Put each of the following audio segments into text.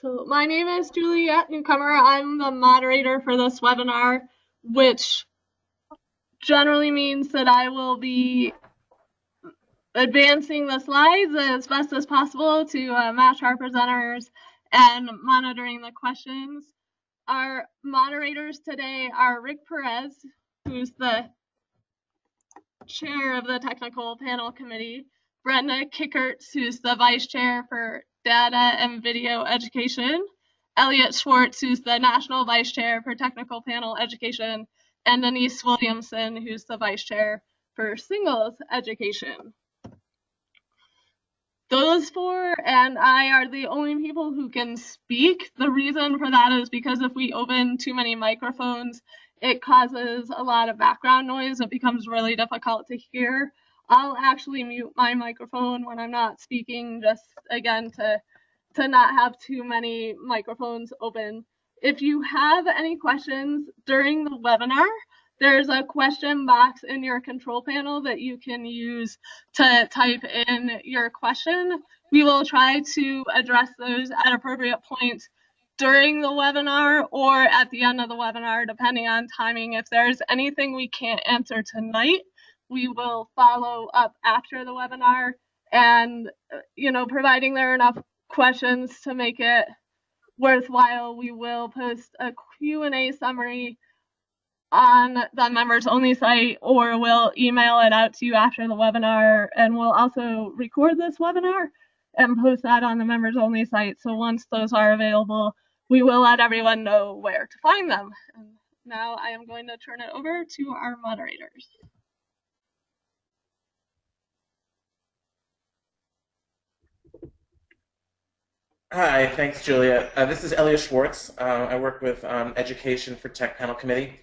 So my name is Juliet Newcomer. I'm the moderator for this webinar, which generally means that I will be advancing the slides as best as possible to match our presenters and monitoring the questions. Our moderators today are Rick Perez, who's the chair of the technical panel committee, Brenda Kickerts, who's the vice chair for data and video education, Elliot Schwartz, who's the national vice chair for technical panel education, and Denise Williamson, who's the vice chair for singles education. Those four and I are the only people who can speak. The reason for that is because if we open too many microphones, it causes a lot of background noise. It becomes really difficult to hear. I'll actually mute my microphone when I'm not speaking, just again to not have too many microphones open. If you have any questions during the webinar, there's a question box in your control panel that you can use to type in your question. We will try to address those at appropriate points during the webinar or at the end of the webinar, depending on timing. If there's anything we can't answer tonight, we will follow up after the webinar, and providing there are enough questions to make it worthwhile, we will post a Q&A summary on the members only site, or we'll email it out to you after the webinar, and we'll also record this webinar and post that on the members only site. So once those are available, we will let everyone know where to find them. And now I am going to turn it over to our moderators. Hi, thanks, Julia. This is Elliot Schwartz. I work with Education for Tech Panel Committee,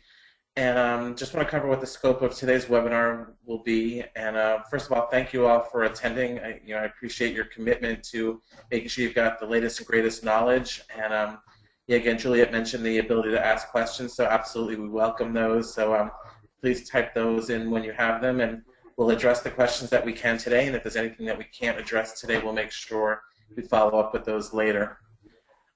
and just want to cover what the scope of today's webinar will be. And first of all, thank you all for attending. I appreciate your commitment to making sure you've got the latest and greatest knowledge. And yeah, again, Juliet mentioned the ability to ask questions, so absolutely we welcome those. So please type those in when you have them, and we'll address the questions that we can today. And if there's anything that we can't address today, we'll make sure we follow up with those later.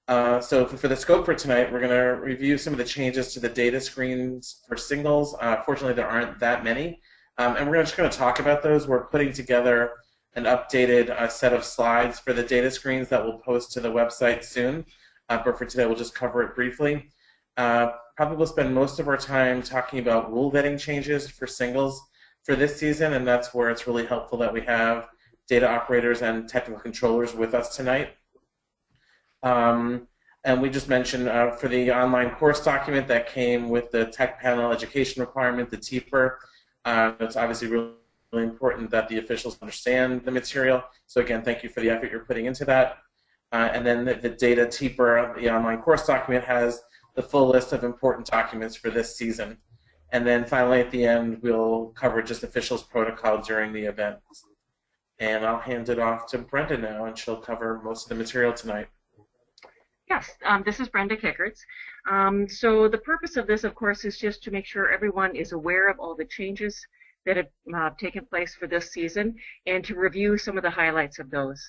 So for the scope for tonight, we're going to review some of the changes to the data screens for singles. Fortunately, there aren't that many. And we're just going to talk about those. We're putting together an updated set of slides for the data screens that we'll post to the website soon. But for today, we'll just cover it briefly. Probably we'll spend most of our time talking about rule vetting changes for singles for this season, and that's where it's really helpful that we have data operators and technical controllers with us tonight. And we just mentioned for the online course document that came with the tech panel education requirement, the TEPR, it's obviously really important that the officials understand the material. So again, thank you for the effort you're putting into that. And then the data TEPR, the online course document, has the full list of important documents for this season. And then finally at the end, we'll cover just officials protocol during the event. And I'll hand it off to Brenda now, and she'll cover most of the material tonight. Yes, this is Brenda Kickerts. So the purpose of this, of course, is just to make sure everyone is aware of all the changes that have taken place for this season, and to review some of the highlights of those.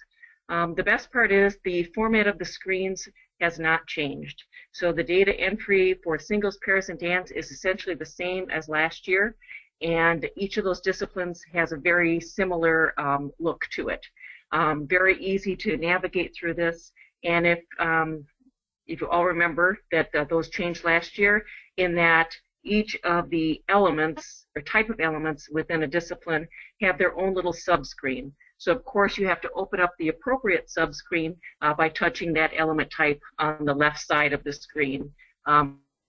The best part is the format of the screens has not changed. So the data entry for singles, pairs, and dance is essentially the same as last year. And each of those disciplines has a very similar look to it. Very easy to navigate through this. And if you all remember that those changed last year, in that each of the elements or type of elements within a discipline have their own little subscreen. So of course you have to open up the appropriate subscreen by touching that element type on the left side of the screen.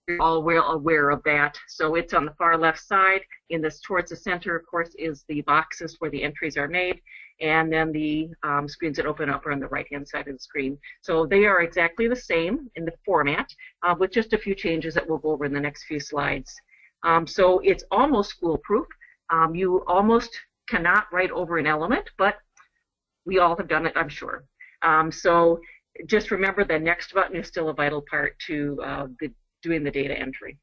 You're all well aware of that. So it's on the far left side. In this towards the center, of course, is the boxes where the entries are made, and then the screens that open up are on the right-hand side of the screen. So they are exactly the same in the format, with just a few changes that we'll go over in the next few slides. So it's almost foolproof. You almost cannot write over an element, but we all have done it, I'm sure. So just remember the next button is still a vital part to doing the data entry.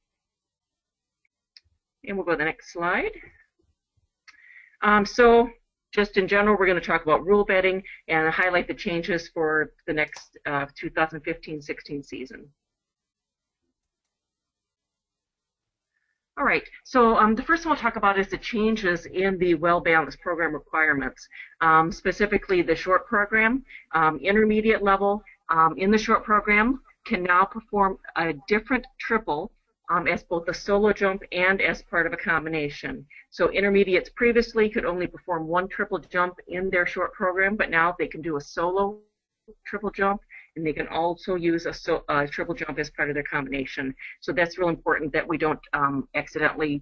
And we'll go to the next slide. So just in general, we're going to talk about rule betting and highlight the changes for the next 2015-16 season. All right, so the first one we'll talk about is the changes in the well-balanced program requirements, specifically the short program, intermediate level. In the short program can now perform a different triple as both a solo jump and as part of a combination. So intermediates previously could only perform one triple jump in their short program, but now they can do a solo triple jump, and they can also use a triple jump as part of their combination. So that's real important that we don't accidentally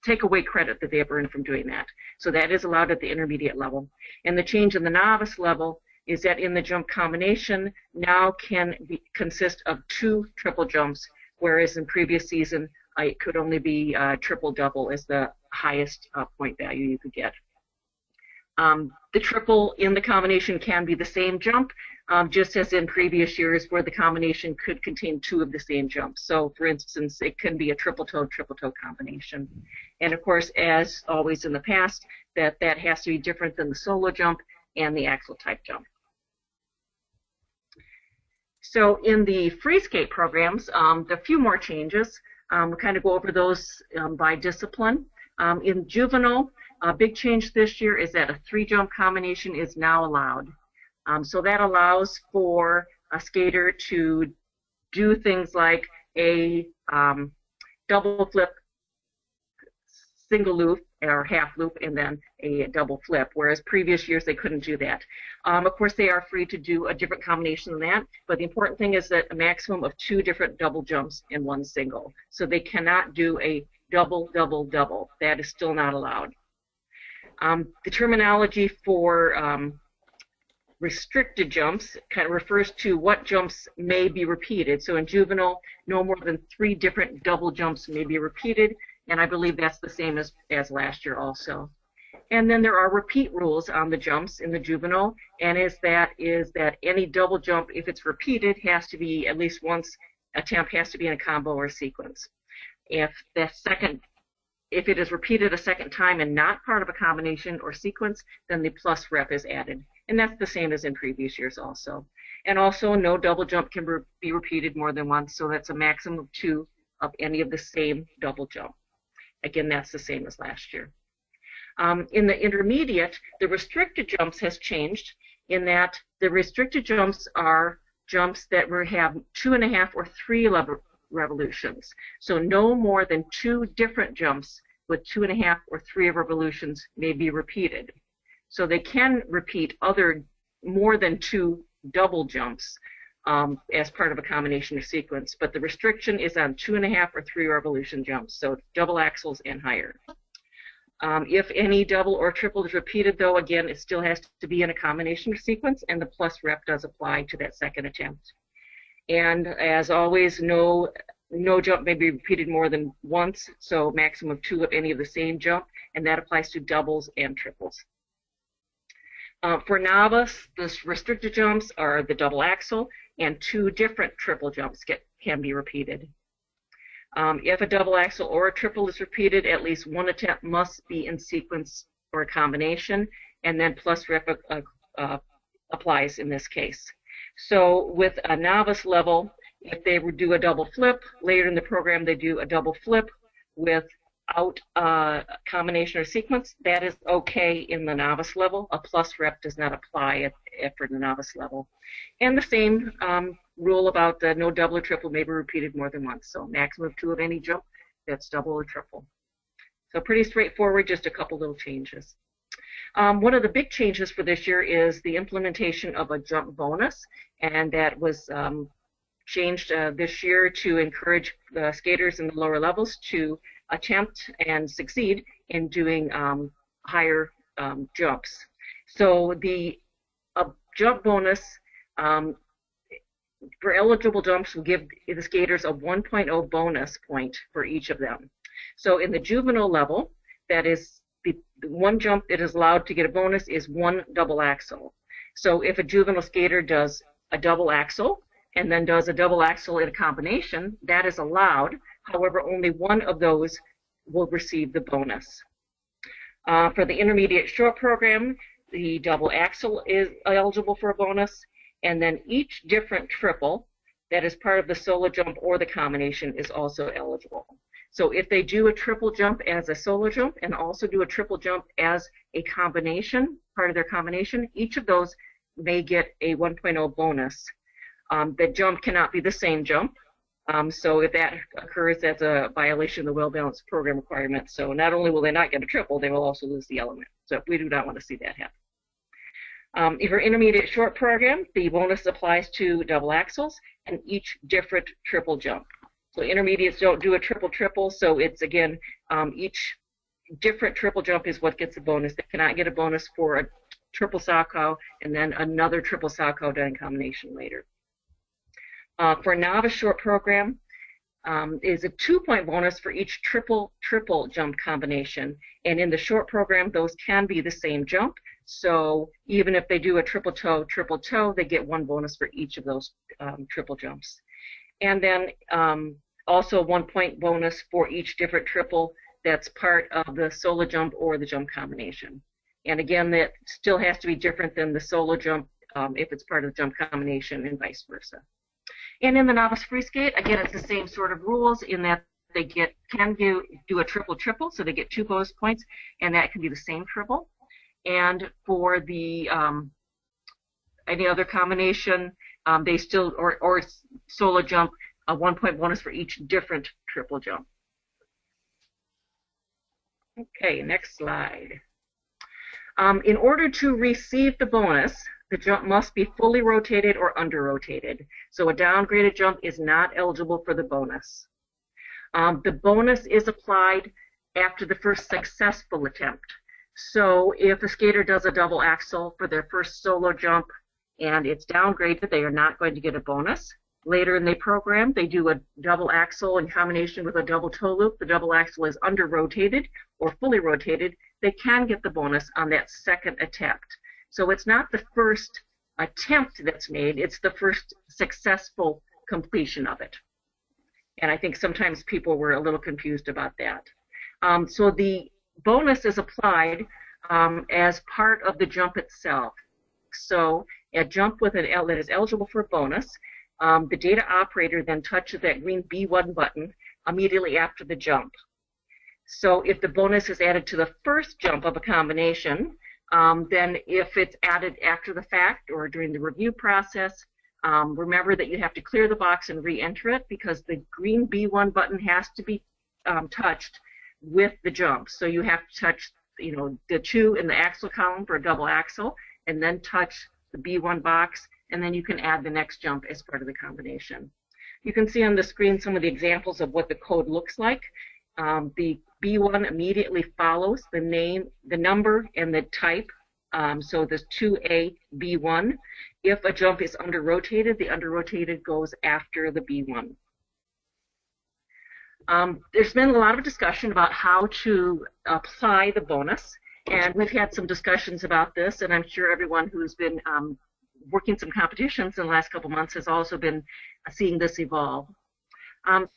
take away credit that they have earned from doing that. So that is allowed at the intermediate level. And the change in the novice level is that in the jump combination now can consist of 2 triple jumps, whereas in previous season it could only be triple-double as the highest point value you could get. The triple in the combination can be the same jump, just as in previous years where the combination could contain 2 of the same jumps. So for instance, it can be a triple-toe combination. And of course, as always in the past, that has to be different than the solo jump and the axle type jump. So in the free skate programs, a few more changes. We'll kind of go over those by discipline. In juvenile, a big change this year is that a 3-jump combination is now allowed. So that allows for a skater to do things like a double flip, single loop, or half loop, and then a double flip, whereas previous years they couldn't do that. Of course, they are free to do a different combination than that, but the important thing is that a maximum of 2 different double jumps in one single. So they cannot do a double, double, double. That is still not allowed. The terminology for restricted jumps kind of refers to what jumps may be repeated. So in juvenile, no more than 3 different double jumps may be repeated, and I believe that's the same as last year also. And then there are repeat rules on the jumps in the juvenile, and is that any double jump, if it's repeated, has to be at least once attempt has to be in a combo or sequence. If it is repeated a second time and not part of a combination or sequence, then the plus rep is added. And that's the same as in previous years also. And also, no double jump can be repeated more than once, so that's a maximum of 2 of any of the same double jump. Again, that's the same as last year. In the intermediate, the restricted jumps has changed in that the restricted jumps are jumps that have 2.5 or 3 revolutions. So no more than 2 different jumps with 2.5 or 3 revolutions may be repeated. So they can repeat more than 2 double jumps as part of a combination or sequence, but the restriction is on 2.5 or 3 revolution jumps, so double axles and higher. If any double or triple is repeated, though, again, it still has to be in a combination or sequence, and the plus rep does apply to that second attempt. And as always, no jump may be repeated more than once, so maximum of 2 of any of the same jump, and that applies to doubles and triples. For novice, the restricted jumps are the double axle, and 2 different triple jumps can be repeated. If a double axle or a triple is repeated, at least 1 attempt must be in sequence or a combination, and then plus rep applies in this case. So with a novice level, if they would do a double flip, later in the program they do a double flip without a combination or sequence, that is okay in the novice level. A plus rep does not apply for the novice level. And the same rule about no double or triple may be repeated more than once. So maximum of 2 of any jump, that's double or triple. So pretty straightforward, just a couple little changes. One of the big changes for this year is the implementation of a jump bonus, and that was changed this year to encourage the skaters in the lower levels to attempt and succeed in doing higher jumps. So the jump bonus for eligible jumps will give the skaters a 1.0 bonus point for each of them. So in the juvenile level, that is the one jump that is allowed to get a bonus is 1 double axle. So if a juvenile skater does a double axle and then does a double axle in a combination, that is allowed. However, only one of those will receive the bonus. For the intermediate short program, the double axle is eligible for a bonus, and then each different triple that is part of the solo jump or the combination is also eligible. So if they do a triple jump as a solo jump and also do a triple jump as a combination, part of their combination, each of those may get a 1.0 bonus. The jump cannot be the same jump. So if that occurs, that's a violation of the well-balanced program requirement. So not only will they not get a triple, they will also lose the element. So we do not want to see that happen. If you're intermediate short program, the bonus applies to double axles and each different triple jump. So intermediates don't do a triple-triple, so it's, again, each different triple jump is what gets a bonus. They cannot get a bonus for a triple sow cow and then another triple sow cow done in combination later. For a novice short program, is a 2-point bonus for each triple jump combination. And in the short program, those can be the same jump. So even if they do a triple toe, they get 1 bonus for each of those triple jumps. And then also 1-point bonus for each different triple that's part of the solo jump or the jump combination. And again, that still has to be different than the solo jump if it's part of the jump combination and vice versa. And in the novice free skate, again, it's the same sort of rules in that they can do a triple-triple, so they get 2 bonus points, and that can be the same triple. And for the any other combination, they still, or solo jump, a 1-point bonus for each different triple jump. Okay, next slide. In order to receive the bonus, the jump must be fully rotated or under-rotated. So a downgraded jump is not eligible for the bonus. The bonus is applied after the first successful attempt. So if a skater does a double axel for their first solo jump and it's downgraded, they are not going to get a bonus. Later in the program, they do a double axel in combination with a double toe loop. The double axel is under-rotated or fully rotated. They can get the bonus on that second attempt. So it's not the first attempt that's made, it's the first successful completion of it. And I think sometimes people were a little confused about that. So the bonus is applied as part of the jump itself. So a jump with that is eligible for a bonus, the data operator then touches that green B1 button immediately after the jump. So if the bonus is added to the first jump of a combination, then if it's added after the fact or during the review process, remember that you have to clear the box and re-enter it because the green B1 button has to be touched with the jump. So you have to touch, the 2 in the axle column for a double axle, and then touch the B1 box, and then you can add the next jump as part of the combination. You can see on the screen some of the examples of what the code looks like. The B1 immediately follows the name, the number, and the type. So there's 2A B1. If a jump is under-rotated, the under-rotated goes after the B1. There's been a lot of discussion about how to apply the bonus, and we've had some discussions about this, and I'm sure everyone who's been working some competitions in the last couple months has also been seeing this evolve.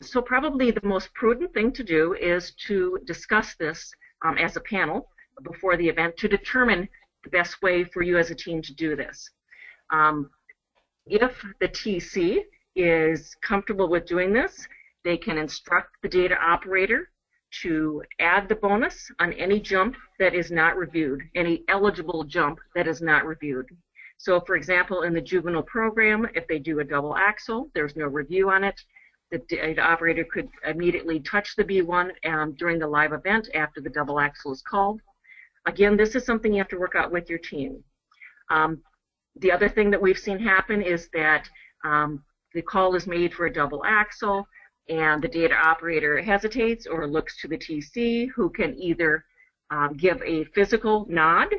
So probably the most prudent thing to do is to discuss this as a panel before the event to determine the best way for you as a team to do this. If the TC is comfortable with doing this, they can instruct the data operator to add the bonus on any jump that is not reviewed, any eligible jump that is not reviewed. So for example, in the juvenile program, if they do a double axel, there's no review on it. The data operator could immediately touch the B1 during the live event after the double axel is called. Again, this is something you have to work out with your team. The other thing that we've seen happen is that the call is made for a double axel, and the data operator hesitates or looks to the TC, who can either give a physical nod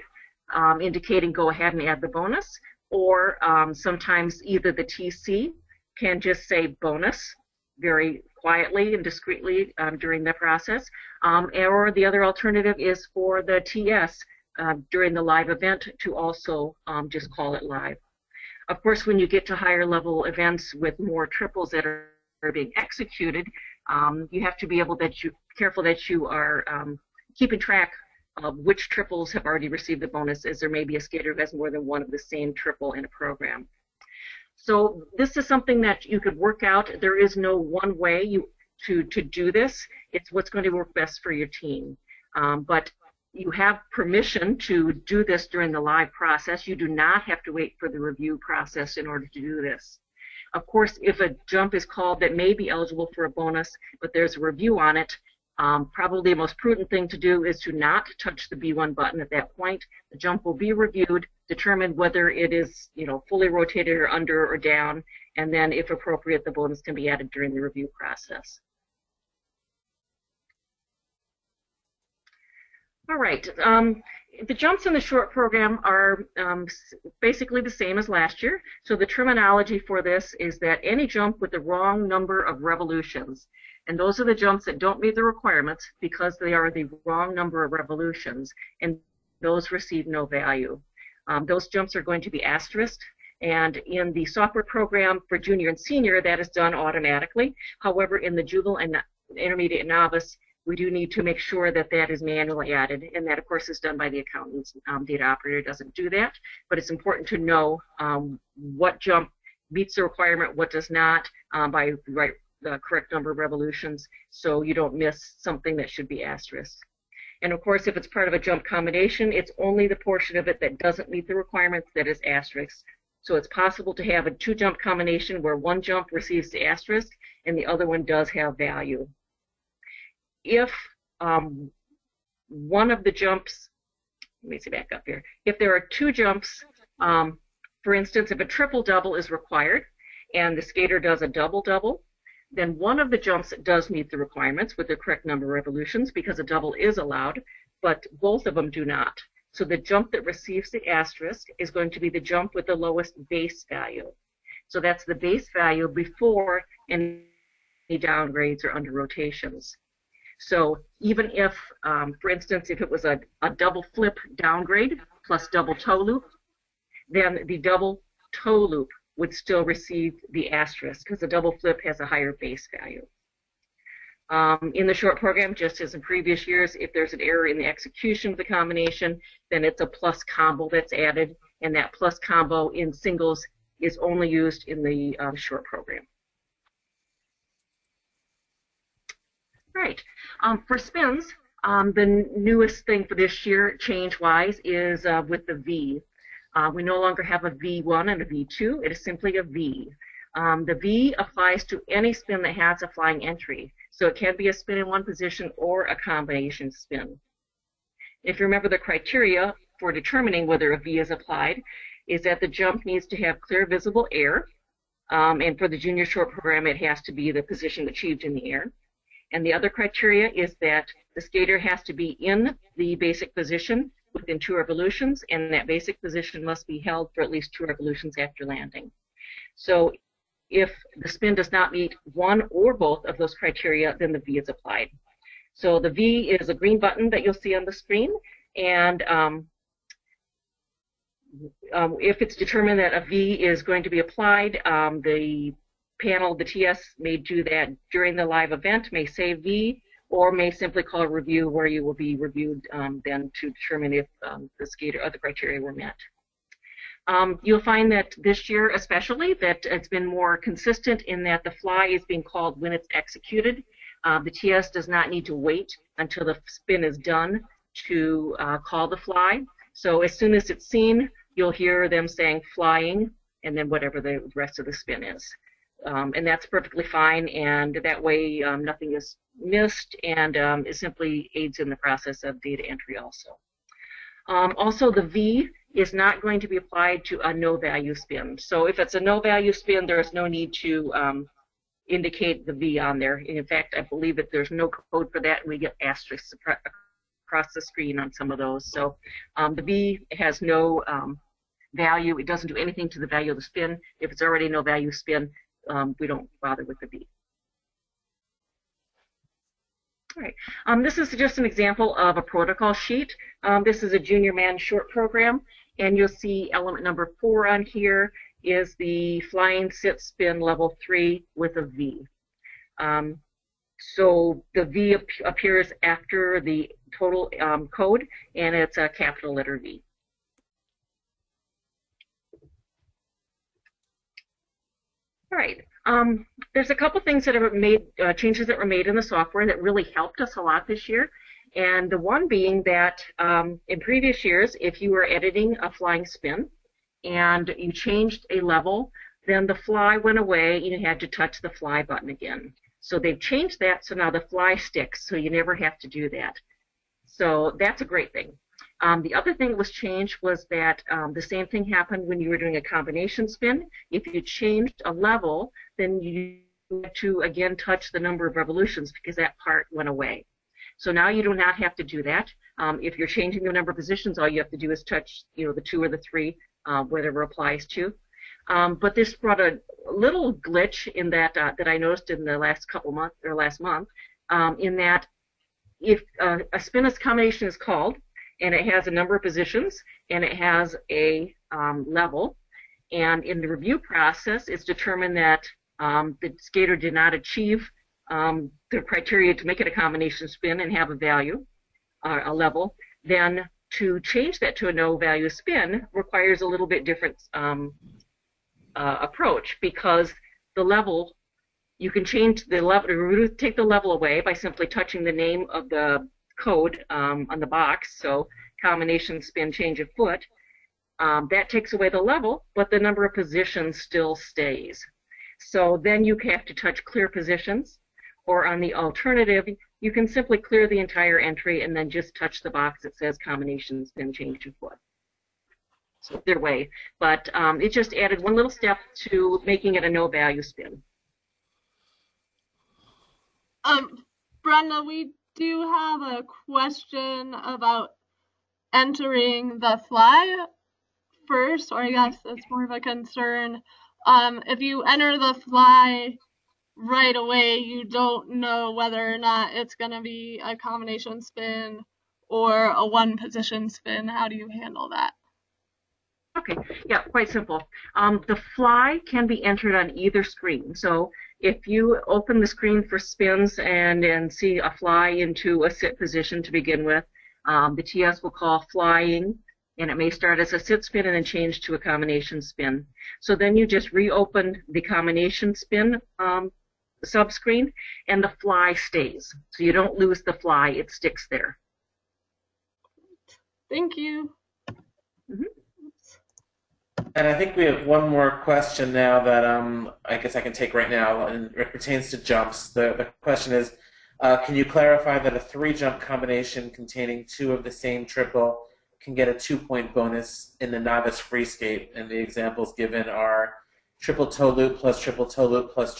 indicating go ahead and add the bonus, or sometimes either the TC can just say bonus very quietly and discreetly during the process, or the other alternative is for the TS during the live event to also just call it live. Of course, when you get to higher level events with more triples that are being executed, you have to be careful that you are keeping track which triples have already received the bonus, as there may be a skater who has more than one of the same triple in a program. So this is something that you could work out. There is no one way to do this. It's what's going to work best for your team. But you have permission to do this during the live process. You do not have to wait for the review process in order to do this. Of course, if a jump is called that may be eligible for a bonus, but there's a review on it, probably the most prudent thing to do is to not touch the B1 button at that point. The jump will be reviewed, determine whether it is, fully rotated or under or down, and then, if appropriate, the bonus can be added during the review process. All right. The jumps in the short program are basically the same as last year. So the terminology for this is that any jump with the wrong number of revolutions, and those are the jumps that don't meet the requirements because they are the wrong number of revolutions, and those receive no value. Those jumps are going to be asterisked, and in the software program for junior and senior, that is done automatically. However, in the juvenile and intermediate and novice, we do need to make sure that that is manually added, and that, of course, is done by the accountant's data operator. Doesn't do that, but it's important to know what jump meets the requirement, what does not, by the correct number of revolutions, so you don't miss something that should be asterisked. And of course, if it's part of a jump combination, it's only the portion of it that doesn't meet the requirements that is asterisked. So it's possible to have a two-jump combination where one jump receives the asterisk and the other one does have value. If one of the jumps, let me see back up here, if there are two jumps, for instance, if a triple-double is required and the skater does a double-double, then one of the jumps does meet the requirements with the correct number of revolutions because a double is allowed, but both of them do not. So the jump that receives the asterisk is going to be the jump with the lowest base value. So that's the base value before any downgrades or under rotations. So even if, for instance, if it was a double flip downgrade plus double toe loop, then the double toe loop would still receive the asterisk because the double flip has a higher base value. In the short program, just as in previous years, if there's an error in the execution of the combination, then it's a plus combo that's added, and that plus combo in singles is only used in the short program. Right. For spins, the newest thing for this year, change-wise, is with the V. We no longer have a V1 and a V2. It is simply a V. The V applies to any spin that has a flying entry. So it can be a spin in one position or a combination spin. If you remember, the criteria for determining whether a V is applied is that the jump needs to have clear visible air. And for the junior short program, it has to be the position achieved in the air. And the other criteria is that the skater has to be in the basic position within 2 revolutions, and that basic position must be held for at least 2 revolutions after landing. So if the spin does not meet one or both of those criteria, then the V is applied. So the V is a green button that you'll see on the screen, and if it's determined that a V is going to be applied, the panel, the TS, may do that during the live event, may say V, or may simply call a review where you will be reviewed then to determine if the skater or the criteria were met. You'll find that this year especially that it's been more consistent in that the fly is being called when it's executed. The TS does not need to wait until the spin is done to call the fly. So as soon as it's seen, you'll hear them saying flying and then whatever the rest of the spin is. And that's perfectly fine, and that way nothing is missed, and it simply aids in the process of data entry also. Also, the V is not going to be applied to a no-value spin. So if it's a no-value spin, there is no need to indicate the V on there. In fact, I believe that there's no code for that, and we get asterisks across the screen on some of those. So the V has no value. It doesn't do anything to the value of the spin. If it's already no value spin, we don't bother with the V. All right. This is just an example of a protocol sheet. This is a junior man short program, and you'll see element number 4 on here is the flying sit spin level 3 with a V. So the V appears after the total code, and it's a capital letter V. All right. There's a couple things that have made changes that were made in the software that really helped us a lot this year. And the one being that in previous years, if you were editing a flying spin and you changed a level, then the fly went away and you had to touch the fly button again. So they've changed that, so now the fly sticks, so you never have to do that. So that's a great thing. The other thing that was changed was that the same thing happened when you were doing a combination spin. If you changed a level, then you had to again touch the number of revolutions because that part went away. So now you do not have to do that. If you're changing the number of positions, all you have to do is touch, the 2 or the 3, whatever applies to. But this brought a little glitch in that that I noticed in the last last month, in that if a spin combination is called and it has a number of positions and it has a level, and in the review process it's determined that the skater did not achieve the criteria to make it a combination spin and have a value, a level, then to change that to a no value spin requires a little bit different approach, because the level, you can change the level, take the level away by simply touching the name of the code on the box, so combination spin change of foot. That takes away the level, but the number of positions still stays. So then you have to touch clear positions, or on the alternative, you can simply clear the entire entry and then just touch the box that says combination spin change of foot. So either way, but it just added one little step to making it a no value spin. Brenda, we do have a question about entering the fly first, or I guess it's more of a concern. If you enter the fly right away, you don't know whether or not it's going to be a combination spin or a one position spin. How do you handle that? Okay, yeah, quite simple. The fly can be entered on either screen. So if you open the screen for spins and see a fly into a sit position to begin with, the TS will call flying, and it may start as a sit spin and then change to a combination spin. So then you just reopen the combination spin subscreen, and the fly stays. So you don't lose the fly, it sticks there. Thank you. Mm-hmm. And I think we have one more question now that I guess I can take right now, and it pertains to jumps. The question is, can you clarify that a 3-jump combination containing 2 of the same triple can get a 2-point bonus in the novice free skate? And the examples given are triple toe loop plus triple toe loop plus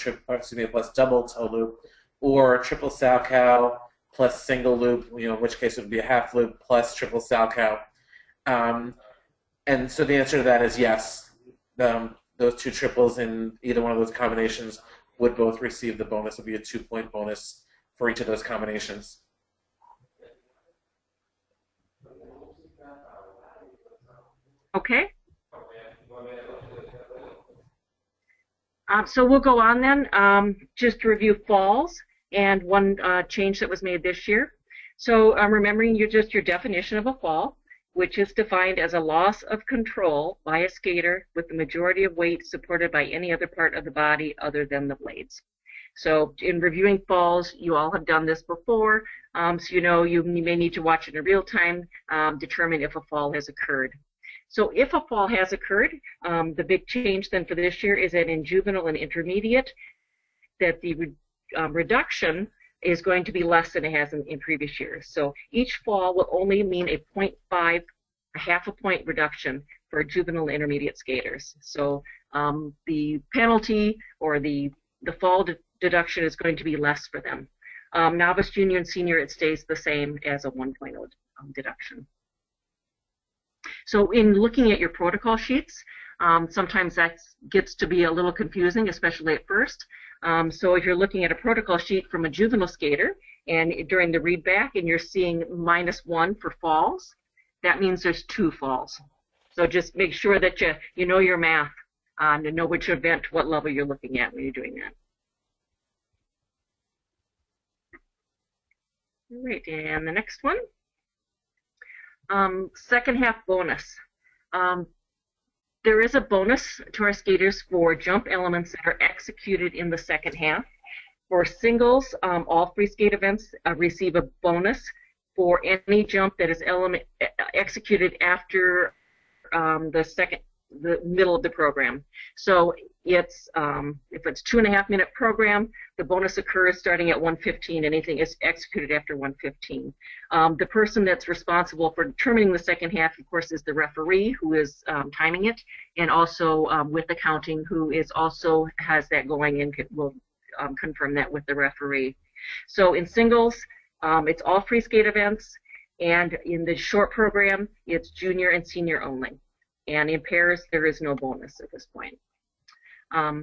double toe loop, or triple salchow plus single loop, in which case it would be a half loop plus triple salchow. And so the answer to that is yes. Those 2 triples in either one of those combinations would both receive the bonus. It would be a 2-point bonus for each of those combinations. Okay. So we'll go on then, just to review falls and one change that was made this year. So remembering your definition of a fall, which is defined as a loss of control by a skater with the majority of weight supported by any other part of the body other than the blades. So in reviewing falls, you all have done this before, so you may need to watch it in real time, determine if a fall has occurred. So if a fall has occurred, the big change then for this year is that in juvenile and intermediate, that the reduction is going to be less than it has in previous years. So each fall will only mean a 0.5, a half a point reduction for juvenile and intermediate skaters. So the penalty or the fall deduction is going to be less for them. Novice, junior, and senior, it stays the same as a 1.0 deduction. So in looking at your protocol sheets, sometimes that gets to be a little confusing, especially at first. So if you're looking at a protocol sheet from a juvenile skater and during the readback and you're seeing -1 for falls, that means there's 2 falls. So just make sure that you know your math to know which event, what level you're looking at when you're doing that. All right, and the next one, second half bonus. Um, there is a bonus to our skaters for jump elements that are executed in the second half. For singles, all free skate events receive a bonus for any jump that is executed after the middle of the program. So it's if it's 2.5-minute program, the bonus occurs starting at 1:15. Anything is executed after 1:15. The person that's responsible for determining the second half, of course, is the referee who is timing it, and also with the counting, who is also has that going and will confirm that with the referee. So in singles, it's all free skate events, and in the short program, it's junior and senior only. And in pairs, there is no bonus at this point. A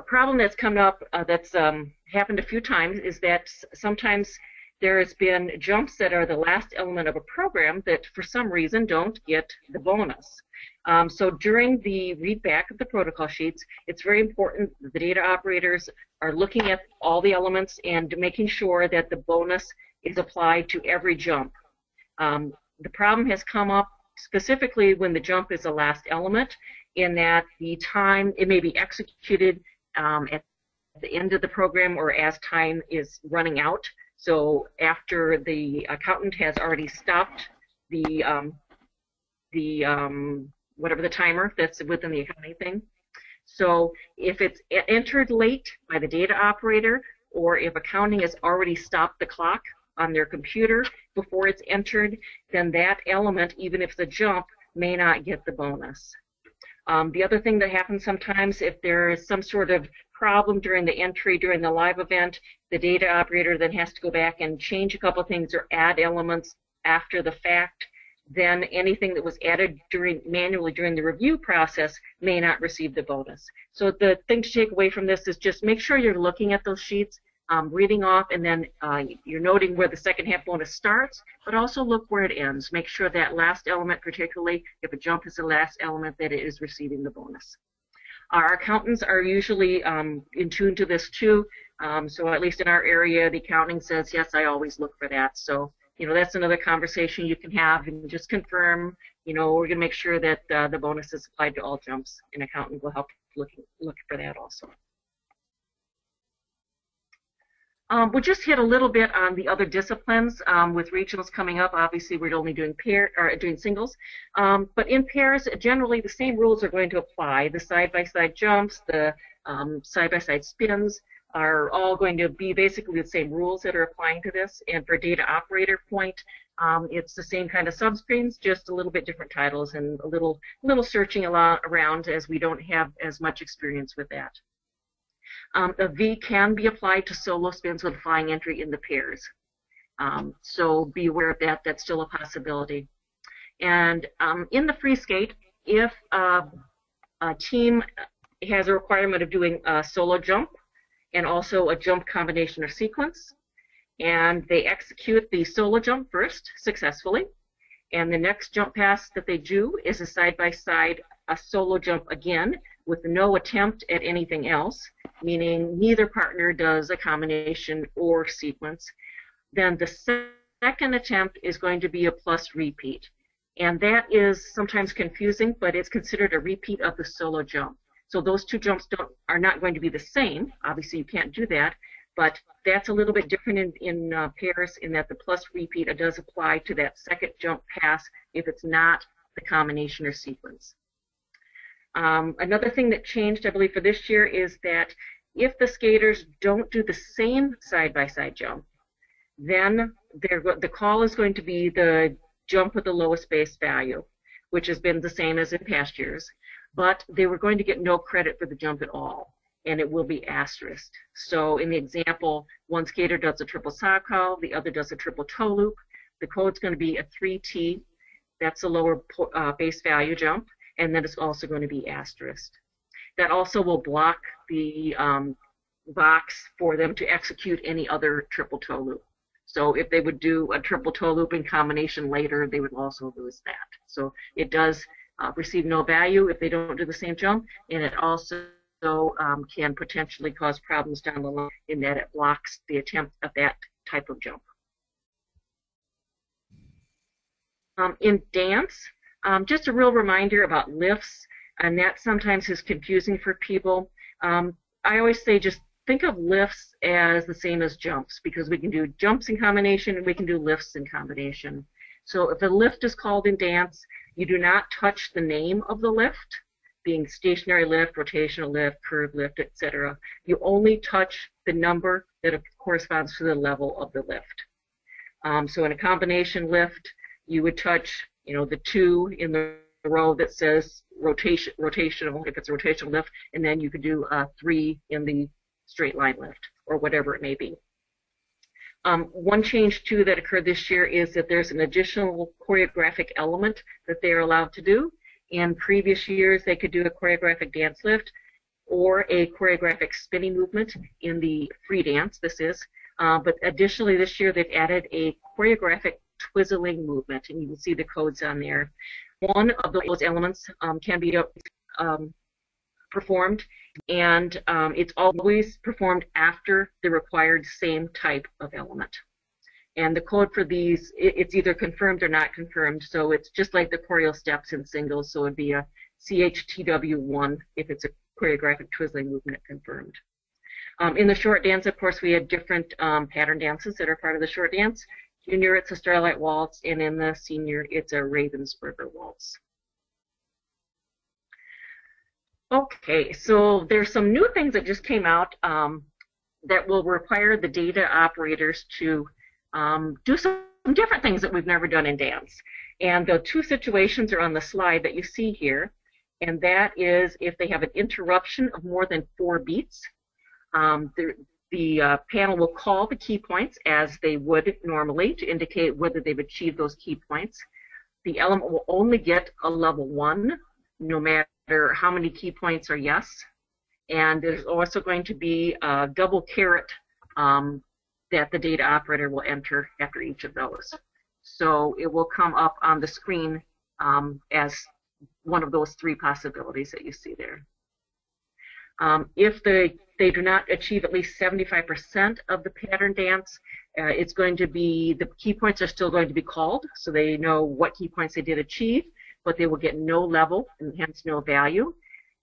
problem that's come up that's happened a few times is that sometimes there has been jumps that are the last element of a program that for some reason don't get the bonus. So during the readback of the protocol sheets, it's very important that the data operators are looking at all the elements and making sure that the bonus is applied to every jump. The problem has come up specifically when the jump is the last element, in that the time, it may be executed at the end of the program or as time is running out. So after the accountant has already stopped the whatever the timer that's within the accounting thing. So if it's entered late by the data operator, or if accounting has already stopped the clock on their computer before it's entered, then that element, even if it's a jump, may not get the bonus. The other thing that happens sometimes, if there is some sort of problem during the entry during the live event, the data operator then has to go back and change a couple things or add elements after the fact, then anything that was added manually during the review process may not receive the bonus. So the thing to take away from this is just make sure you're looking at those sheets, reading off, and then you're noting where the second half bonus starts, but also look where it ends. Make sure that last element, particularly if a jump is the last element, that it is receiving the bonus. Our accountants are usually in tune to this too, so at least in our area, the accounting says, yes, I always look for that. So, you know, that's another conversation you can have and just confirm, you know, we're going to make sure that the bonus is applied to all jumps, and accountant will help look for that also. We'll just hit a little bit on the other disciplines. With regionals coming up, obviously we're only doing doing singles, but in pairs, generally the same rules are going to apply. The side-by-side jumps, the side-by-side spins are all going to be basically the same rules that are applying to this. And for data operator point, it's the same kind of subscreens, just a little bit different titles and a little searching around, as we don't have as much experience with that. A V can be applied to solo spins with flying entry in the pairs. So be aware of that. That's still a possibility. And in the free skate, if a team has a requirement of doing a solo jump and also a jump combination or sequence, and they execute the solo jump first successfully, and the next jump pass that they do is a side-by-side, a solo jump again, with no attempt at anything else, meaning neither partner does a combination or sequence, then the second attempt is going to be a plus repeat. And that is sometimes confusing, but it's considered a repeat of the solo jump. So those two jumps are not going to be the same. Obviously, you can't do that, but that's a little bit different in pairs, in that the plus repeat does apply to that second jump pass if it's not the combination or sequence. Another thing that changed, I believe, for this year is that if the skaters don't do the same side-by-side jump, then the call is going to be the jump with the lowest base value, which has been the same as in past years, but they were going to get no credit for the jump at all, and it will be asterisked. So in the example, one skater does a triple sock call, the other does a triple toe loop. The code's going to be a 3T. That's a lower base value jump, and then it's also going to be asterisked. That also will block the box for them to execute any other triple toe loop. So if they would do a triple toe loop in combination later, they would also lose that. So it does receive no value if they don't do the same jump, and it also can potentially cause problems down the line in that it blocks the attempt of that type of jump. In dance, just a real reminder about lifts, and that sometimes is confusing for people. I always say just think of lifts as the same as jumps, because we can do jumps in combination and we can do lifts in combination. So if a lift is called in dance, you do not touch the name of the lift, being stationary lift, rotational lift, curved lift, etc. You only touch the number that corresponds to the level of the lift. So in a combination lift, you would touch, the 2 in the row that says rotational, if it's a rotational lift, and then you could do 3 in the straight line lift, or whatever it may be. One change, too, that occurred this year is that there's an additional choreographic element that they are allowed to do. In previous years, they could do a choreographic dance lift or a choreographic spinning movement in the free dance, this is. But additionally, this year, they've added a choreographic twizzling movement, and you can see the codes on there. One of those elements can be performed, and it's always performed after the required same type of element. And the code for these, it's either confirmed or not confirmed, so it's just like the choreo steps in singles, so it would be a CHTW1 if it's a choreographic twizzling movement confirmed. In the short dance, of course, we had different pattern dances that are part of the short dance. Junior, it's a Starlight Waltz, and in the senior, it's a Ravensburger Waltz. Okay, so there's some new things that just came out that will require the data operators to do some different things that we've never done in dance. And the 2 situations are on the slide that you see here, and that is if they have an interruption of more than 4 beats. The panel will call the key points as they would normally to indicate whether they've achieved those key points. The element will only get a level 1, no matter how many key points are yes. And there's also going to be a double caret that the data operator will enter after each of those. So it will come up on the screen as one of those 3 possibilities that you see there. If they do not achieve at least 75% of the pattern dance, it's going to be, the key points are still going to be called, so they know what key points they did achieve, but they will get no level and hence no value.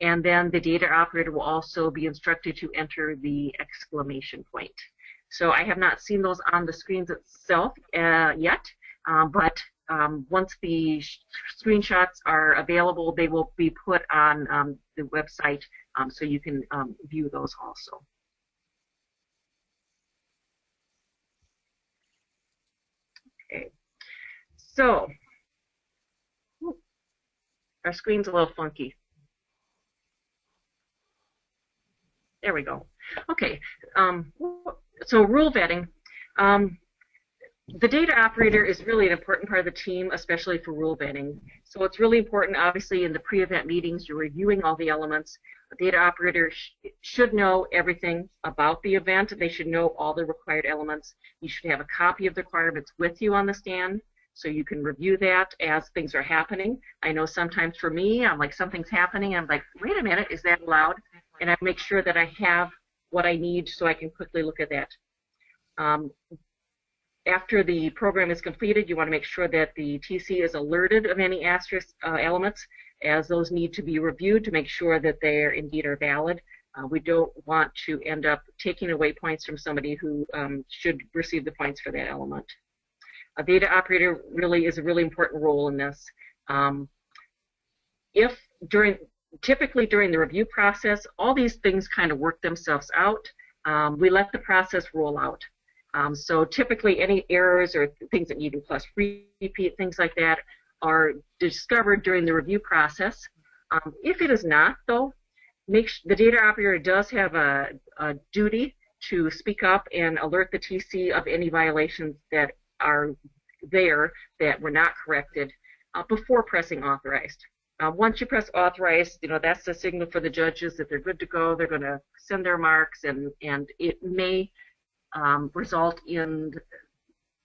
And then the data operator will also be instructed to enter the exclamation point. So I have not seen those on the screens itself yet, but once the screenshots are available, they will be put on the website so you can view those also. Okay, so our screen's a little funky. There we go. Okay, so rule vetting. The data operator is really an important part of the team, especially for rule vetting. So it's really important, obviously, in the pre-event meetings, you're reviewing all the elements. The data operator should know everything about the event. They should know all the required elements. You should have a copy of the requirements with you on the stand, so you can review that as things are happening. I know sometimes for me, I'm like, something's happening, and I'm like, wait a minute, is that allowed? And I make sure that I have what I need so I can quickly look at that. After the program is completed, you want to make sure that the TC is alerted of any asterisk elements, as those need to be reviewed to make sure that they are indeed are valid. We don't want to end up taking away points from somebody who should receive the points for that element. A data operator really is a really important role in this. Typically during the review process, all these things kind of work themselves out. We let the process roll out. So typically any errors or things that need to plus repeat, things like that, are discovered during the review process. If it is not, though, the data operator does have a duty to speak up and alert the TC of any violations that are there that were not corrected before pressing authorized. Once you press authorized, that's the signal for the judges that they're good to go. They're going to send their marks, and it may result in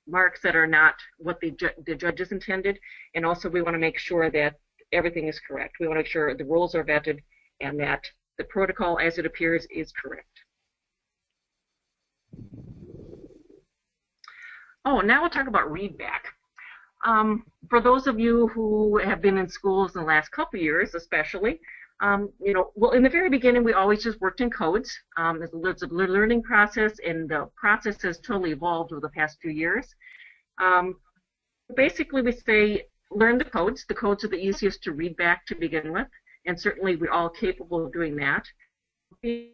marks that are not what the judges intended. And also we want to make sure that everything is correct. We want to make sure the rules are vetted and that the protocol as it appears is correct. Oh, now we'll talk about Readback. For those of you who have been in schools in the last couple of years, especially, well, in the very beginning, we always just worked in codes. It's a learning process, and the process has totally evolved over the past few years. Basically, we say, learn the codes. The codes are the easiest to read back to begin with, and certainly we're all capable of doing that. We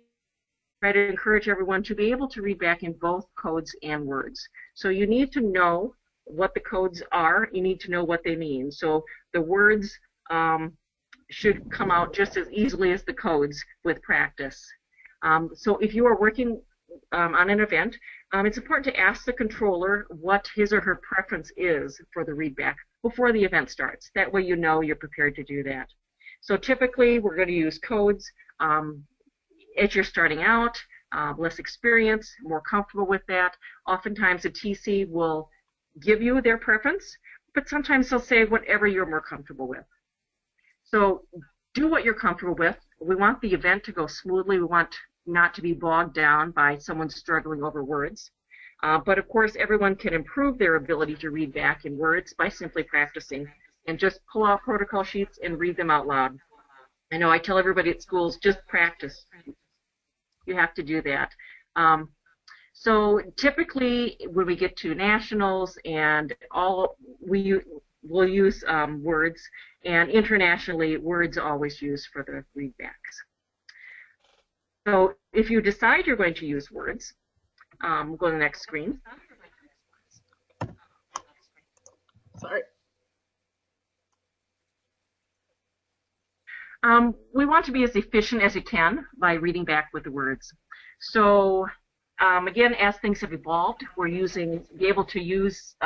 try to encourage everyone to be able to read back in both codes and words. So you need to know what the codes are. You need to know what they mean. So the words should come out just as easily as the codes with practice. So if you are working on an event, it's important to ask the controller what his or her preference is for the readback before the event starts. That way you know you're prepared to do that. So typically we're going to use codes as you're starting out, less experience, more comfortable with that. Oftentimes a TC will give you their preference, but sometimes they'll say whatever you're more comfortable with. So do what you're comfortable with. We want the event to go smoothly. We want not to be bogged down by someone struggling over words. But of course, everyone can improve their ability to read back in words by simply practicing, and just pull out protocol sheets and read them out loud. I know I tell everybody at schools, just practice. You have to do that. So typically, when we get to nationals and all, we'll use words, and internationally, words are always used for the readbacks. So if you decide you're going to use words, we'll go to the next screen. Sorry. We want to be as efficient as we can by reading back with the words. So again, as things have evolved, we're be able to use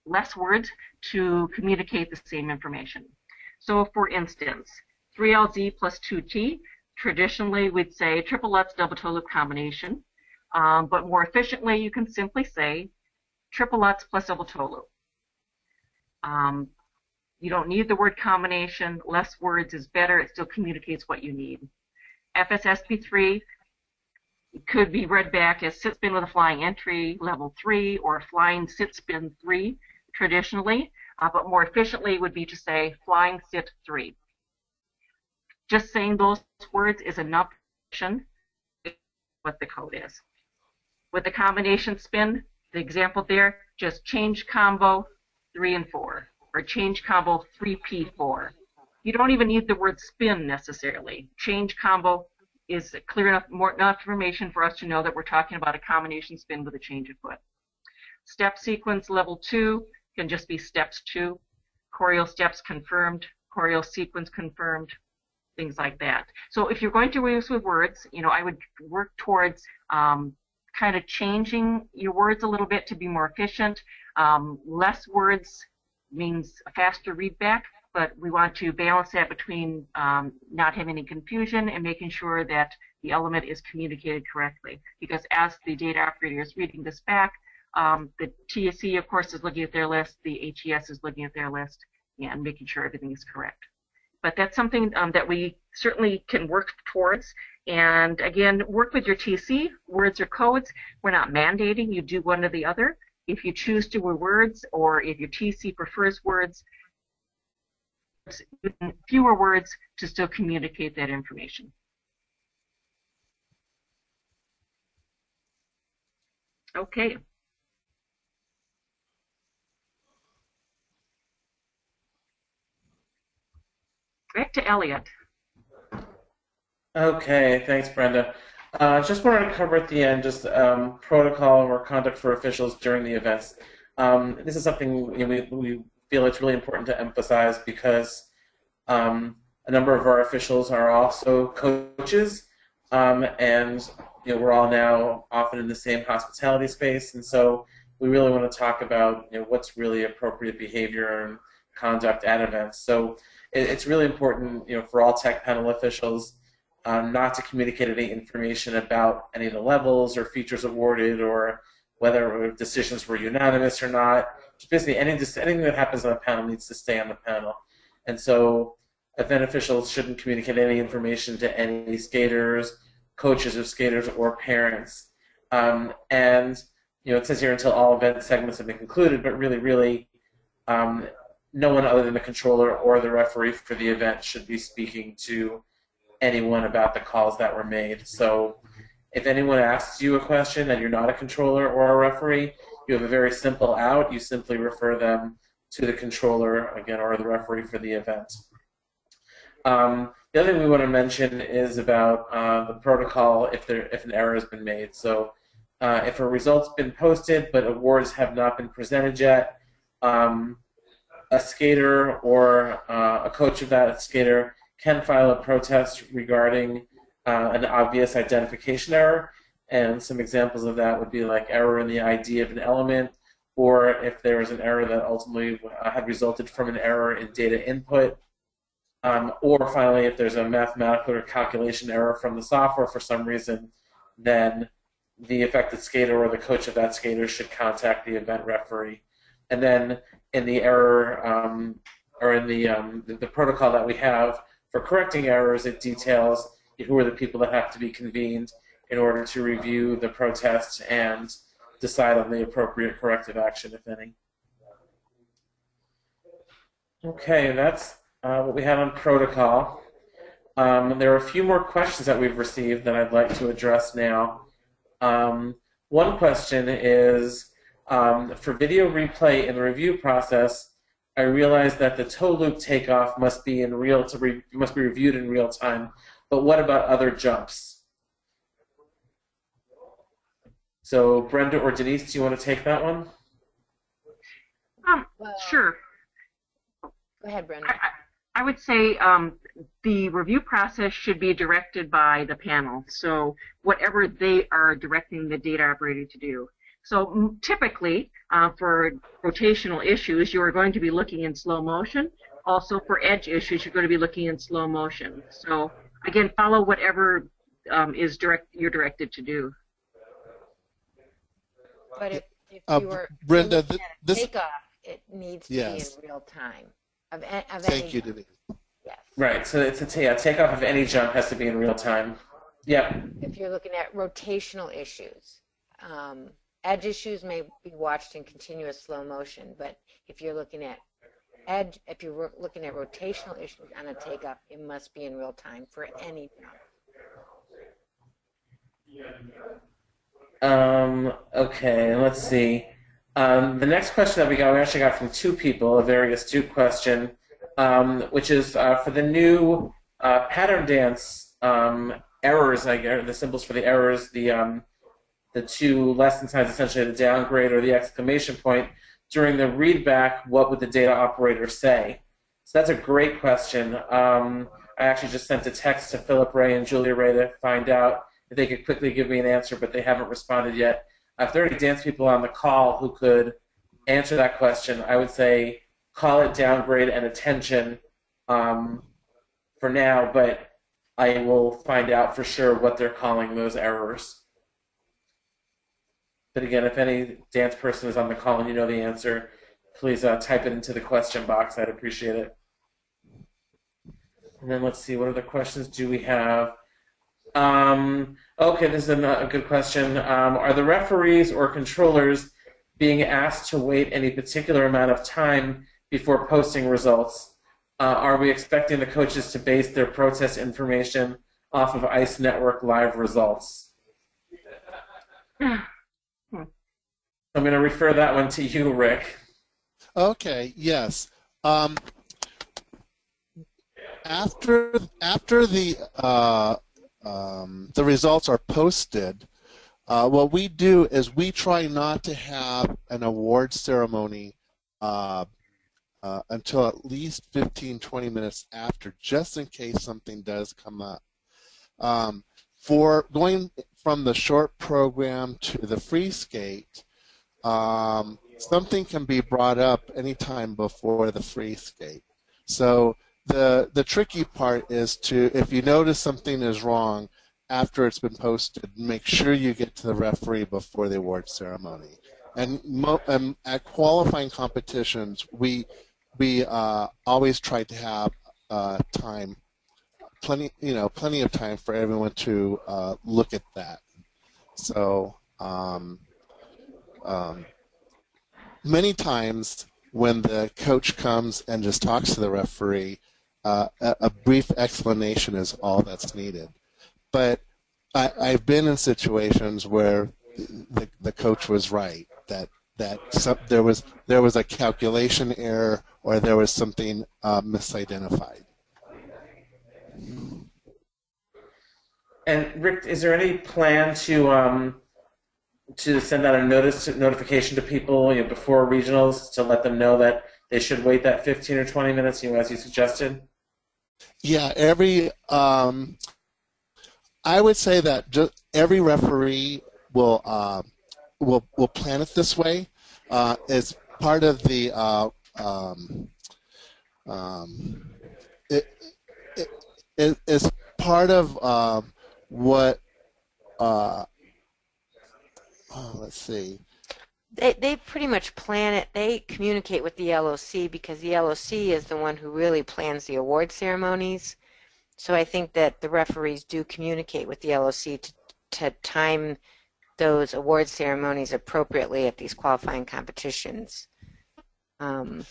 less words to communicate the same information. So for instance, 3LZ plus 2T, traditionally we'd say triple Lutz double toe loop combination, but more efficiently you can simply say triple Lutz plus double toe loop. You don't need the word combination. Less words is better. It still communicates what you need. FSSP3 could be read back as sit spin with a flying entry, level 3, or flying sit spin 3 traditionally, but more efficiently would be to say flying sit 3. Just saying those words is enough to what the code is. With the combination spin, the example there, just change combo 3 and 4. Or change combo 3P4. You don't even need the word spin necessarily. Change combo is clear enough, enough information for us to know that we're talking about a combination spin with a change of foot. Step sequence level 2 can just be steps 2. Choreo steps confirmed, choreo sequence confirmed, things like that. So if you're going to use with words, I would work towards kind of changing your words a little bit to be more efficient. Less words means a faster readback, but we want to balance that between not having any confusion and making sure that the element is communicated correctly. Because as the data operator is reading this back, the TSC, of course, is looking at their list, the HES is looking at their list, and making sure everything is correct. But that's something that we certainly can work towards. And again, work with your TC, words or codes. We're not mandating you do one or the other. If you choose to do words, or if your TC prefers words, fewer words to still communicate that information. Okay. Back to Elliot. Okay, thanks, Brenda. Just wanted to cover at the end just protocol or conduct for officials during the events. This is something we feel it's really important to emphasize because a number of our officials are also coaches, and we're all now often in the same hospitality space, and so we really want to talk about what's really appropriate behavior and conduct at events. So it's really important for all tech panel officials not to communicate any information about any of the levels or features awarded or whether decisions were unanimous or not. Just basically anything that happens on the panel needs to stay on the panel. And so event officials shouldn't communicate any information to any skaters, coaches of skaters, or parents. And it says here until all event segments have been concluded, but really, no one other than the controller or the referee for the event should be speaking to anyone about the calls that were made. So if anyone asks you a question and you're not a controller or a referee, you have a very simple out. You simply refer them to the controller, again, or the referee for the event. The other thing we want to mention is about the protocol if an error has been made. So if a result's been posted but awards have not been presented yet, a skater or a coach of that skater can file a protest regarding an obvious identification error. And some examples of that would be like error in the ID of an element, or if there is an error that ultimately had resulted from an error in data input, or finally if there's a mathematical or calculation error from the software for some reason, then the affected skater or the coach of that skater should contact the event referee. And then in the error, or in the protocol that we have for correcting errors, it details who are the people that have to be convened in order to review the protest and decide on the appropriate corrective action, if any. Okay, that's what we had on protocol. There are a few more questions that we've received that I'd like to address now. One question is, for video replay in the review process, I realize that the toe loop takeoff must be reviewed in real time, but what about other jumps? So Brenda or Denise, do you want to take that one? Sure. Go ahead, Brenda. I would say the review process should be directed by the panel, so whatever they are directing the data operator to do. So typically, for rotational issues, you are going to be looking in slow motion. Also, for edge issues, you're going to be looking in slow motion. So again, follow whatever you're directed to do. But if you were Brenda, looking at a takeoff, it needs to be in real time. Thank you, Denise. Yes. Right, so it's takeoff of any jump has to be in real time. Yeah. If you're looking at rotational issues, edge issues may be watched in continuous slow motion, but if you're looking at looking at rotational issues on a takeoff, it must be in real time for any jump. Okay, let's see. The next question that we actually got from two people, a very astute question, which is for the new pattern dance errors, the symbols for the errors, the two lesson signs, essentially the downgrade or the exclamation point. During the readback, what would the data operator say? So that's a great question. I actually just sent a text to Philip Ray and Julia Ray to find out if they could quickly give me an answer, but they haven't responded yet. If there are any dance people on the call who could answer that question, I would say call it downgrade and attention for now, but I will find out for sure what they're calling those errors. But again, if any dance person is on the call and you know the answer, please type it into the question box. I'd appreciate it. And then let's see, what other questions do we have? Okay, this is a good question. Are the referees or controllers being asked to wait any particular amount of time before posting results? Are we expecting the coaches to base their protest information off of ICE Network live results? I'm going to refer that one to you, Rick. Okay, yes. After the results are posted, what we do is we try not to have an award ceremony until at least 15-20 minutes after, just in case something does come up. For going from the short program to the free skate, something can be brought up anytime before the free skate. So the tricky part is to, if you notice something is wrong after it's been posted, make sure you get to the referee before the award ceremony. And at qualifying competitions, we always try to have time, plenty of time for everyone to look at that. So many times when the coach comes and just talks to the referee, a brief explanation is all that's needed. But I've been in situations where the coach was right, that there was a calculation error or there was something misidentified. And Rick, is there any plan to send out a notification to people before regionals to let them know that they should wait that 15 or 20 minutes, as you suggested? Yeah, I would say that just every referee will plan it this way. As part of the it's part of what let's see. They pretty much plan it. They communicate with the LOC because the LOC is the one who really plans the award ceremonies. So I think that the referees do communicate with the LOC to time those award ceremonies appropriately at these qualifying competitions. I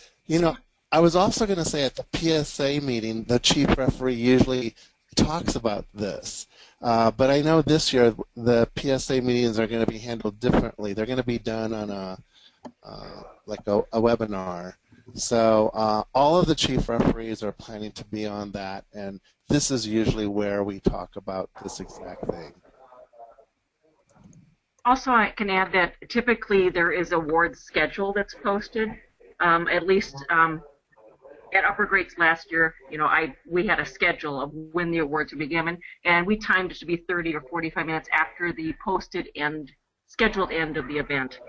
was also going to say at the PSA meeting, the chief referee usually talks about this. But I know this year the PSA meetings are going to be handled differently. They're going to be done on a webinar. So all of the chief referees are planning to be on that, and this is usually where we talk about this exact thing. Also, I can add that typically there is a award schedule that's posted. At least at upper grades last year, we had a schedule of when the awards would be given, and we timed it to be 30 or 45 minutes after the scheduled end of the event.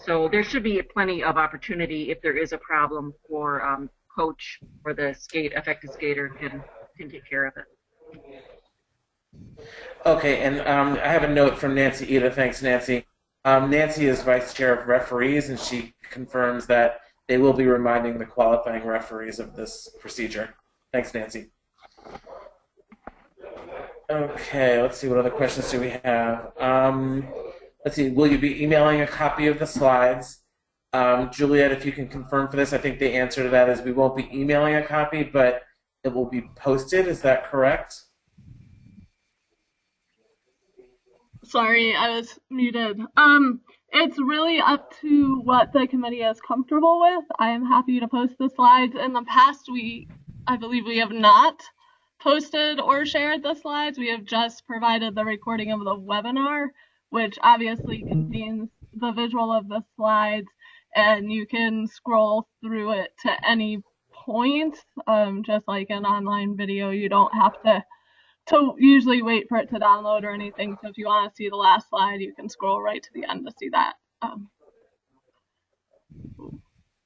So there should be plenty of opportunity if there is a problem for coach or the affected skater can take care of it. Okay, and I have a note from Nancy Ida. Thanks, Nancy. Nancy is vice chair of referees, and she confirms that they will be reminding the qualifying referees of this procedure. Thanks, Nancy. Okay, let's see, what other questions do we have? Let's see, will you be emailing a copy of the slides? Juliet, if you can confirm for this, I think the answer to that is we won't be emailing a copy, but it will be posted. Is that correct? Sorry, I was muted. It's really up to what the committee is comfortable with. I am happy to post the slides. In the past, I believe we have not posted or shared the slides. We have just provided the recording of the webinar, which obviously contains the visual of the slides, and you can scroll through it to any point. Just like an online video, you don't have to usually wait for it to download or anything. So if you want to see the last slide, you can scroll right to the end to see that.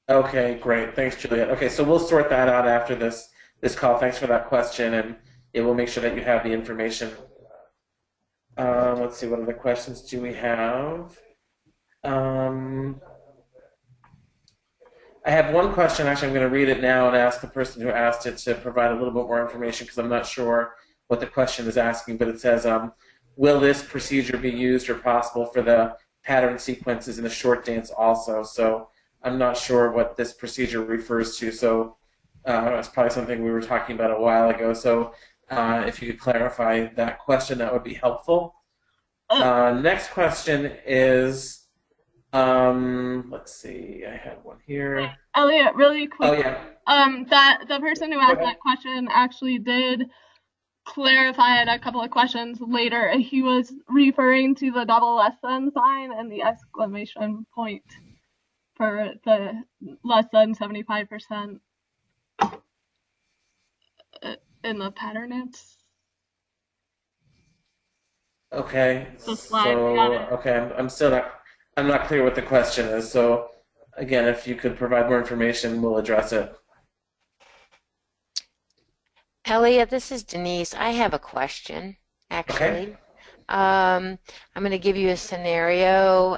Okay, great. Thanks, Juliet. Okay, so we'll sort that out after this call. Thanks for that question, and it will make sure that you have the information. Let's see, what other questions do we have? I have one question. Actually, I'm going to read it now and ask the person who asked it to provide a little bit more information because I'm not sure what the question is asking, but it says, will this procedure be used or possible for the pattern sequences in the short dance also? So I'm not sure what this procedure refers to, so it's probably something we were talking about a while ago. So if you could clarify that question, that would be helpful. Next question is, let's see, I had one here. Elliot, really quick. Oh, yeah. That the person who asked that question actually did clarify it a couple of questions later. He was referring to the double less than sign and the exclamation point for the less than 75% in the pattern nets. Okay. The slide, So okay, I'm not clear what the question is. So again, if you could provide more information, we'll address it. Elliot, this is Denise. I have a question, actually. Okay. I'm going to give you a scenario.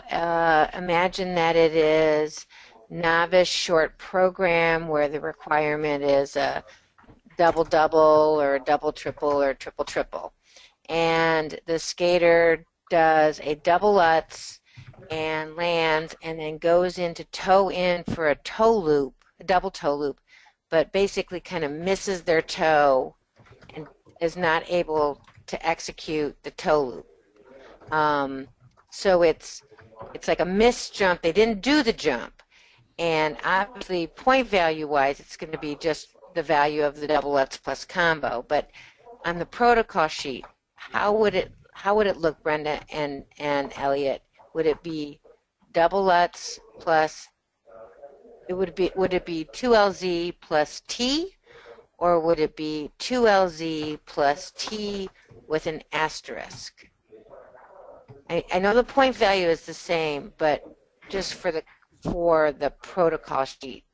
Imagine that it is novice short program where the requirement is a double-double or a double-triple or triple-triple. And the skater does a double Lutz and lands and then goes into toe in for a toe loop, a double toe loop, but basically kind of misses their toe and is not able to execute the toe loop. So it's like a missed jump. They didn't do the jump. And obviously, point value-wise, it's going to be just the value of the double Lutz plus combo. But on the protocol sheet, how would it look, Brenda and Elliot? Would it be double Lutz plus? Would it be 2LZ plus T, or would it be 2LZ plus T with an asterisk? I know the point value is the same, but just for the protocol sheet,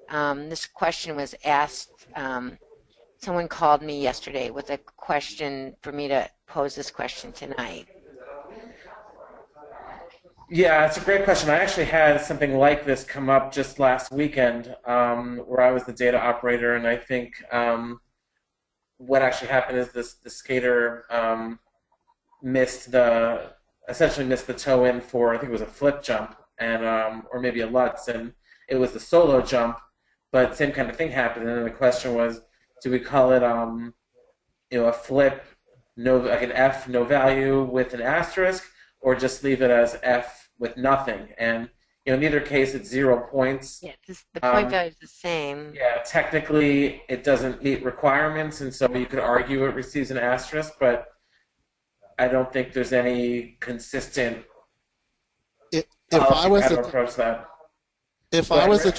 this question was asked. Someone called me yesterday with a question for me to pose this question tonight. Yeah, it's a great question. I actually had something like this come up just last weekend where I was the data operator, and I think what actually happened is the skater essentially missed the toe in for, I think it was a flip jump, and or maybe a Lutz, and it was the solo jump, but same kind of thing happened, and then the question was, do we call it a flip, like an F, no value with an asterisk, or just leave it as F with nothing? And in either case, it's 0 points. Yeah, the point value is the same. Yeah, technically it doesn't meet requirements, and so you could argue it receives an asterisk, but I don't think there's any consistent approach that. If I was a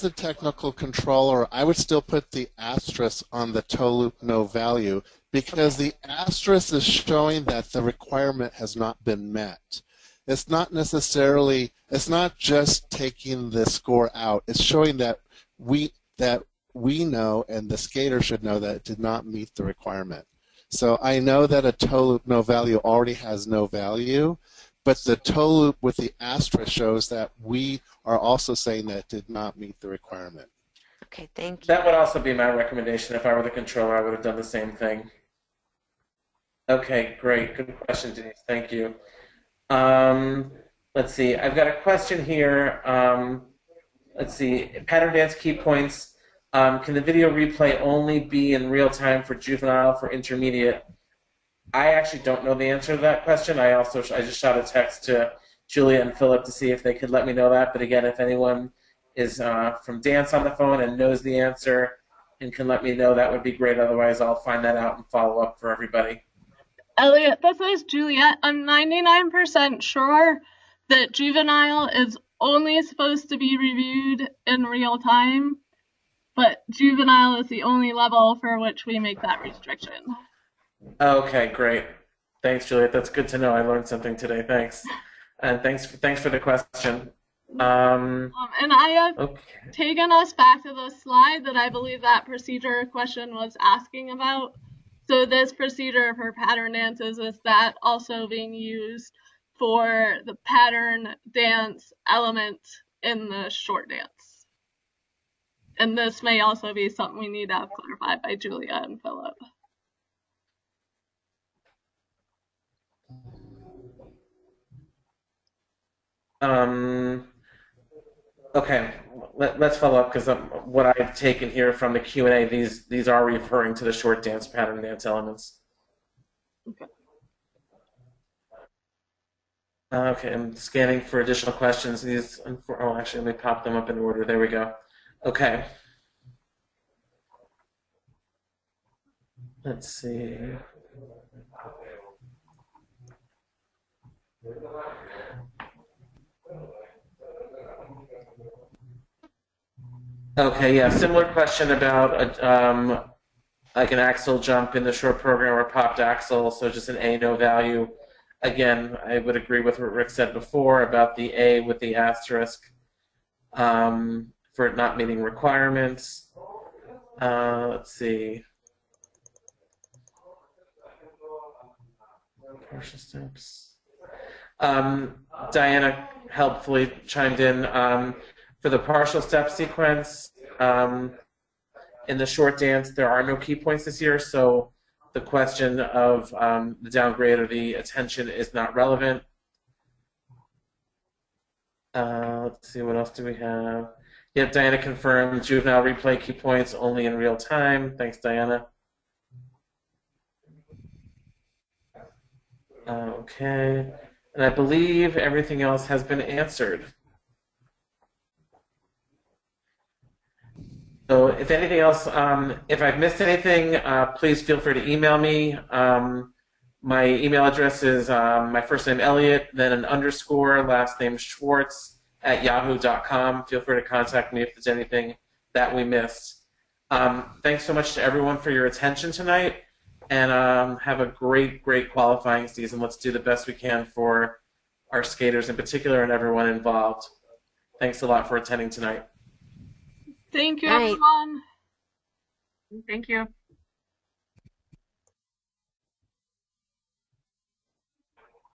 technical controller, I would still put the asterisk on the toe loop no value, because the asterisk is showing that the requirement has not been met. It's not just taking the score out. It's showing that we know, and the skater should know, that it did not meet the requirement. So I know that a toe loop no value already has no value, but the toe loop with the asterisk shows that we are also saying that it did not meet the requirement. Okay, thank you. That would also be my recommendation. If I were the controller, I would have done the same thing. Okay, great. Good question, Denise. Thank you. Let's see. I've got a question here. Let's see. Pattern dance key points. Can the video replay only be in real time for juvenile, for intermediate? I actually don't know the answer to that question. I just shot a text to Julia and Philip to see if they could let me know that. But again, if anyone is from dance on the phone and knows the answer and can let me know, that would be great. Otherwise, I'll find that out and follow up for everybody. Elliot, this is Juliet. I'm 99% sure that juvenile is only supposed to be reviewed in real time, but juvenile is the only level for which we make that restriction. Okay, great. Thanks, Juliet. That's good to know. I learned something today. Thanks. And thanks for the question. And I have taken us back to the slide that I believe that procedure question was asking about. So this procedure for pattern dances, is that also being used for the pattern dance element in the short dance? And this may also be something we need to have clarified by Julia and Philip. Okay, let's follow up, because what I've taken here from the Q&A, these are referring to the short dance pattern dance elements. Okay. Okay, I'm scanning for additional questions. Actually, let me pop them up in order. There we go. Okay. Let's see. Okay, yeah, similar question about like an axle jump in the short program or popped axle, so just an A, no value. Again, I would agree with what Rick said before about the A with the asterisk for it not meeting requirements. Let's see. Partial steps. Diana helpfully chimed in for the partial step sequence. In the short dance, there are no key points this year, so the question of the downgrade or the attention is not relevant. Let's see, what else do we have? Yep, Diana confirmed juvenile replay key points only in real time. Thanks, Diana. Okay, and I believe everything else has been answered. So if anything else, if I've missed anything, please feel free to email me. My email address is my first name Elliot, then an underscore, last name Schwartz @yahoo.com. Feel free to contact me if there's anything that we missed. Thanks so much to everyone for your attention tonight, and have a great, great qualifying season. Let's do the best we can for our skaters in particular and everyone involved. Thanks a lot for attending tonight. Thank you, Night. everyone. Thank you.